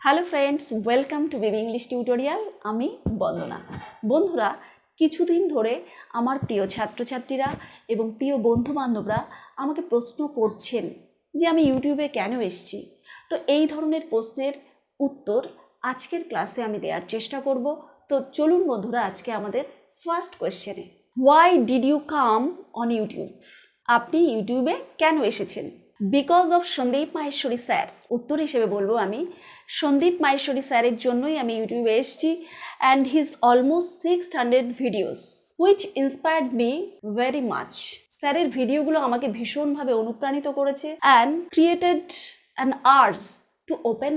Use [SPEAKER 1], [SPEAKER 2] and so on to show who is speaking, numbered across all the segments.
[SPEAKER 1] Hello friends, welcome to baby English tutorial. আমি বন্দনা। বন্ধুরা, কিছুদিন ধরে আমার প্রিয় ছাত্রছাত্রীরা এবং প্রিয় বন্ধুবান্ধবরা আমাকে প্রশ্ন করছেন যে আমি ইউটিউবে কেন এসেছি। তো এই ধরনের প্রশ্নের উত্তর আজকের ক্লাসে আমি দেওয়ার চেষ্টা করব। তো চলুন বন্ধুরা, আজকে আমাদের ফার্স্ট কোয়েশ্চেনে, why did you come on YouTube? আপনি ইউটিউবে কেন এসেছেন? Because of Sandeep Maheshwari sir. উত্তর হিসেবে বলবো আমি সন্দীপ মাহেশ্বরী স্যারের জন্যই আমি ইউটিউবে এসেছি, and his almost 600 videos which inspired me very much. স্যারের ভিডিওগুলো আমাকে ভীষণভাবে অনুপ্রাণিত করেছে and created an urge to open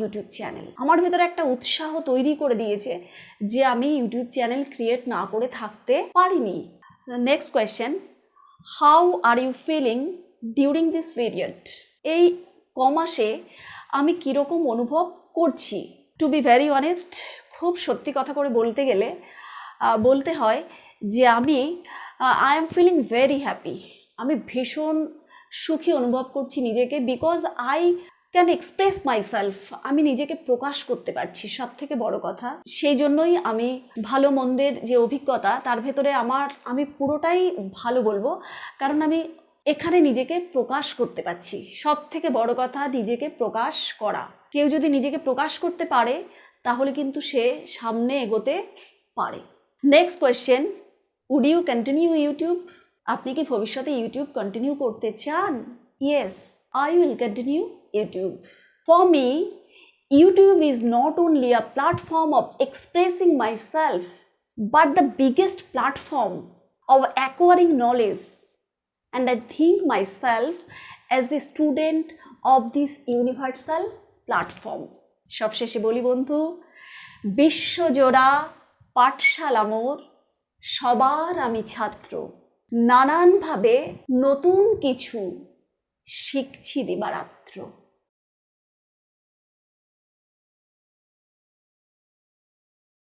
[SPEAKER 1] YouTube channel. আমার ভেতরে একটা উৎসাহ তৈরি করে দিয়েছে যে আমি ইউটিউব চ্যানেল ক্রিয়েট না করে থাকতে পারিনি। Next question, how are you feeling during this period? এই কমাসে আমি কীরকম অনুভব করছি? টু বি ভেরি অনেস্ট, খুব সত্যি কথা করে বলতে গেলে বলতে হয় যে I am feeling very happy. আমি ভীষণ সুখী অনুভব করছি নিজেকে, because I can express myself. আমি নিজেকে প্রকাশ করতে পারছি, সব থেকে বড় কথা। সেই জন্যই আমি ভালো মন্দের যে অভিজ্ঞতা তার ভেতরে আমি পুরোটাই ভালো বলবো, কারণ আমি এখানে নিজেকে প্রকাশ করতে পারছি। সব থেকে বড় কথা নিজেকে প্রকাশ করা। কেউ যদি নিজেকে প্রকাশ করতে পারে তাহলে কিন্তু সে সামনে এগোতে পারে। Next question, would you continue YouTube? আপনি কি ভবিষ্যতে ইউটিউব কন্টিনিউ করতে চান? Yes, I will continue YouTube. For me, YouTube is not only a platform of expressing myself, but the biggest platform of acquiring knowledge. And I think myself as the student of this universal platform. সবশেষে বলি বন্ধু, বিশ্বজোড়া পাঠশালা মোর, সবার আমি ছাত্র। নানানভাবে নতুন কিছু শিখছি দিবারাত্র।